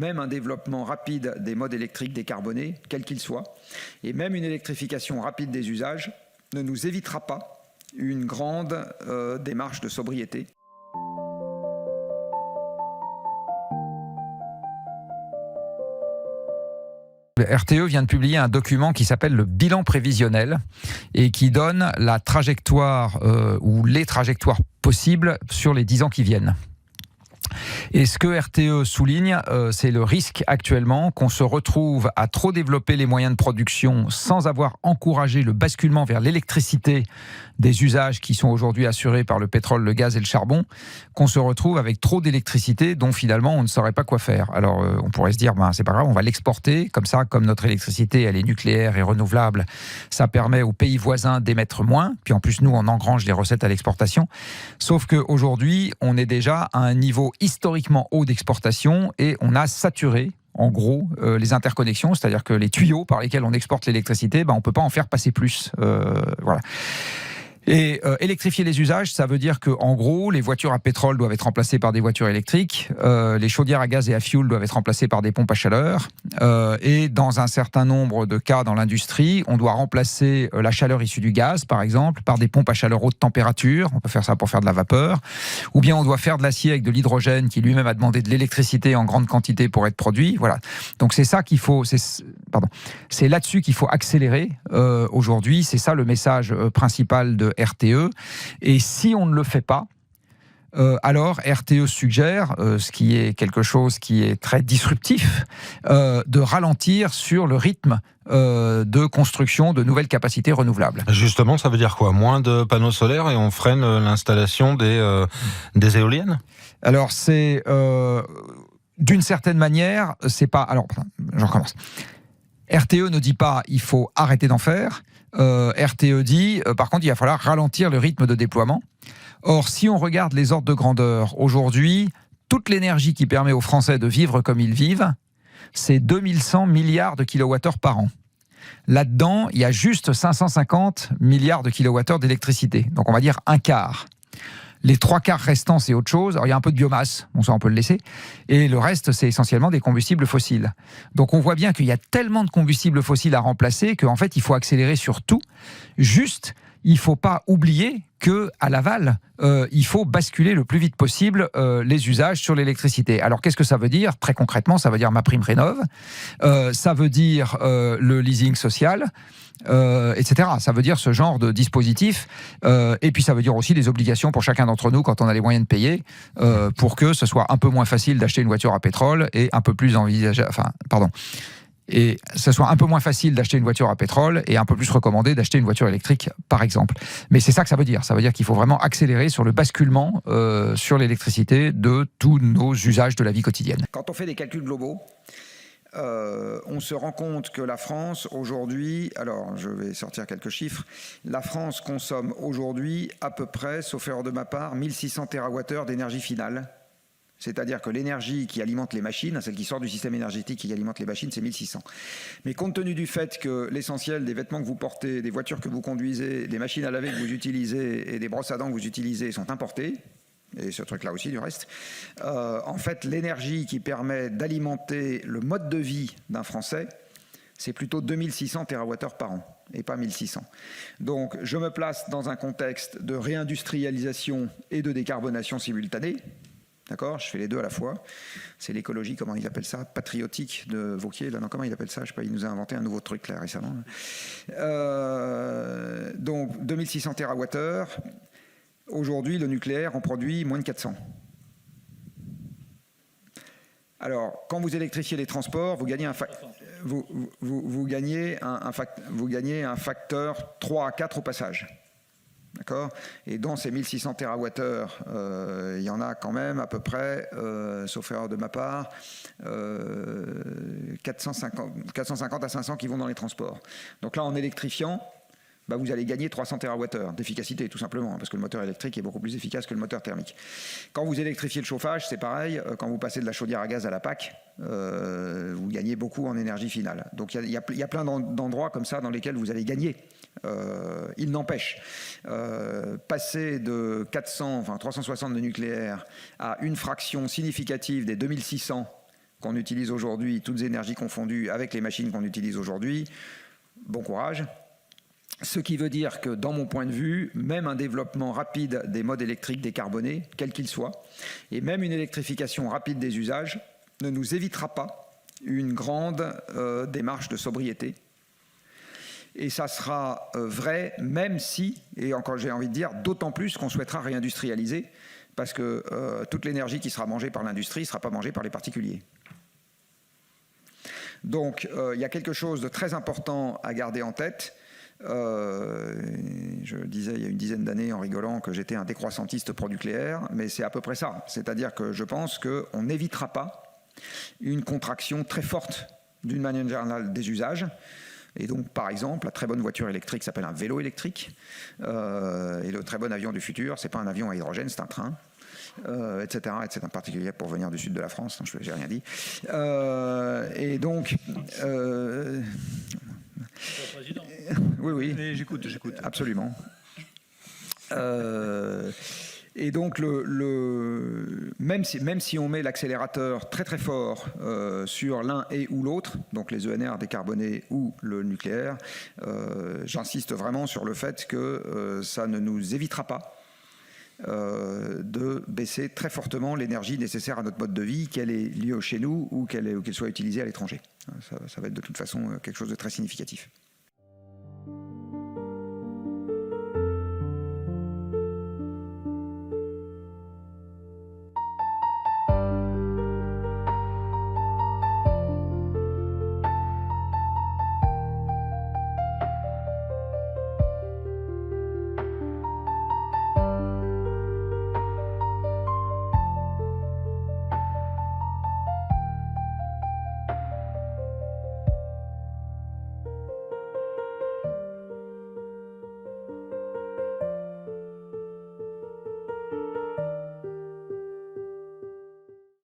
même un développement rapide des modes électriques décarbonés, quels qu'ils soient, et même une électrification rapide des usages ne nous évitera pas une grande démarche de sobriété. RTE vient de publier un document qui s'appelle le bilan prévisionnel et qui donne la trajectoire ou les trajectoires possibles sur les 10 ans qui viennent. Et ce que RTE souligne, c'est le risque actuellement qu'on se retrouve à trop développer les moyens de production sans avoir encouragé le basculement vers l'électricité des usages qui sont aujourd'hui assurés par le pétrole, le gaz et le charbon, qu'on se retrouve avec trop d'électricité dont finalement on ne saurait pas quoi faire. Alors on pourrait se dire, c'est pas grave, on va l'exporter, comme ça, comme notre électricité elle est nucléaire et renouvelable, ça permet aux pays voisins d'émettre moins, puis en plus nous on engrange les recettes à l'exportation. Sauf qu'aujourd'hui on est déjà à un niveau historiquement haut d'exportation et on a saturé en gros les interconnexions, c'est-à-dire que les tuyaux par lesquels on exporte l'électricité, on ne peut pas en faire passer plus. Voilà. Et électrifier les usages, ça veut dire que en gros, les voitures à pétrole doivent être remplacées par des voitures électriques, les chaudières à gaz et à fioul doivent être remplacées par des pompes à chaleur, et dans un certain nombre de cas dans l'industrie, on doit remplacer la chaleur issue du gaz, par exemple, par des pompes à chaleur haute température, on peut faire ça pour faire de la vapeur, ou bien on doit faire de l'acier avec de l'hydrogène qui lui-même a demandé de l'électricité en grande quantité pour être produit. Voilà. Donc c'est ça qu'il faut, c'est là-dessus qu'il faut accélérer aujourd'hui, c'est ça le message principal de RTE, et si on ne le fait pas, alors RTE suggère, ce qui est quelque chose qui est très disruptif, de ralentir sur le rythme de construction de nouvelles capacités renouvelables. Justement, ça veut dire quoi? Moins de panneaux solaires et on freine l'installation des éoliennes? Alors c'est, d'une certaine manière, c'est pas... Alors, j'en recommence. RTE ne dit pas il faut arrêter d'en faire. RTE dit, par contre, il va falloir ralentir le rythme de déploiement. Or, si on regarde les ordres de grandeur, aujourd'hui, toute l'énergie qui permet aux Français de vivre comme ils vivent, c'est 2100 milliards de kilowattheures par an. Là-dedans, il y a juste 550 milliards de kilowattheures d'électricité. Donc, on va dire un quart. Les 3/4 restants, c'est autre chose. Alors, il y a un peu de biomasse, bon, ça on peut le laisser. Et le reste, c'est essentiellement des combustibles fossiles. Donc on voit bien qu'il y a tellement de combustibles fossiles à remplacer qu'en fait, il faut accélérer sur tout. Juste, il ne faut pas oublier qu'à l'aval, il faut basculer le plus vite possible les usages sur l'électricité. Alors qu'est-ce que ça veut dire? Très concrètement, ça veut dire ma prime rénov', ça veut dire le leasing social, etc. Ça veut dire ce genre de dispositif, et puis ça veut dire aussi des obligations pour chacun d'entre nous quand on a les moyens de payer, pour que ce soit un peu moins facile d'acheter une voiture à pétrole et un peu plus et ce soit un peu moins facile d'acheter une voiture à pétrole et un peu plus recommandé d'acheter une voiture électrique, par exemple. Mais c'est ça que ça veut dire. Ça veut dire qu'il faut vraiment accélérer sur le basculement sur l'électricité de tous nos usages de la vie quotidienne. Quand on fait des calculs globaux, on se rend compte que la France, aujourd'hui, alors je vais sortir quelques chiffres, la France consomme aujourd'hui à peu près, sauf erreur de ma part, 1600 TWh d'énergie finale. C'est-à-dire que l'énergie qui alimente les machines, celle qui sort du système énergétique qui alimente les machines, c'est 1600. Mais compte tenu du fait que l'essentiel des vêtements que vous portez, des voitures que vous conduisez, des machines à laver que vous utilisez et des brosses à dents que vous utilisez sont importés, et ce truc-là aussi du reste, en fait, l'énergie qui permet d'alimenter le mode de vie d'un Français, c'est plutôt 2600 TWh par an, et pas 1600. Donc, je me place dans un contexte de réindustrialisation et de décarbonation simultanée. D'accord, je fais les deux à la fois. C'est l'écologie, comment il appelle ça, patriotique de Vauquier. Là, non, comment il appelle ça? Je sais pas. Il nous a inventé un nouveau truc là récemment. Donc 2600 TWh. Aujourd'hui, le nucléaire en produit moins de 400. Alors, quand vous électrifiez les transports, vous gagnez vous gagnez un facteur 3 à 4 au passage. D'accord. Et dans ces 1600 TWh, il y en a quand même à peu près, sauf erreur de ma part, 450 à 500 qui vont dans les transports. Donc là, en électrifiant, vous allez gagner 300 TWh d'efficacité, tout simplement, parce que le moteur électrique est beaucoup plus efficace que le moteur thermique. Quand vous électrifiez le chauffage, c'est pareil. Quand vous passez de la chaudière à gaz à la PAC, vous gagnez beaucoup en énergie finale. Donc il y a plein d'endroits comme ça dans lesquels vous allez gagner. Il n'empêche, passer de 360 de nucléaire à une fraction significative des 2600 qu'on utilise aujourd'hui, toutes énergies confondues, avec les machines qu'on utilise aujourd'hui, bon courage. Ce qui veut dire que, dans mon point de vue, même un développement rapide des modes électriques décarbonés, quels qu'ils soient, et même une électrification rapide des usages, ne nous évitera pas une grande démarche de sobriété. Et ça sera vrai même si, et encore j'ai envie de dire, d'autant plus qu'on souhaitera réindustrialiser, parce que toute l'énergie qui sera mangée par l'industrie ne sera pas mangée par les particuliers. Donc il y a quelque chose de très important à garder en tête. Je disais il y a une dizaine d'années en rigolant que j'étais un décroissantiste pro-nucléaire, mais c'est à peu près ça. C'est-à-dire que je pense qu'on n'évitera pas une contraction très forte d'une manière générale des usages. Et donc, par exemple, la très bonne voiture électrique s'appelle un vélo électrique. Et le très bon avion du futur, c'est pas un avion à hydrogène, c'est un train. Etc. C'est un particulier pour venir du sud de la France, j'ai rien dit. Et donc... Oui. J'écoute. Absolument. Et donc, même si on met l'accélérateur très très fort sur l'un et ou l'autre, donc les ENR décarbonés ou le nucléaire, j'insiste vraiment sur le fait que ça ne nous évitera pas de baisser très fortement l'énergie nécessaire à notre mode de vie, qu'elle est liée chez nous ou qu'elle soit utilisée à l'étranger. Ça va être de toute façon quelque chose de très significatif.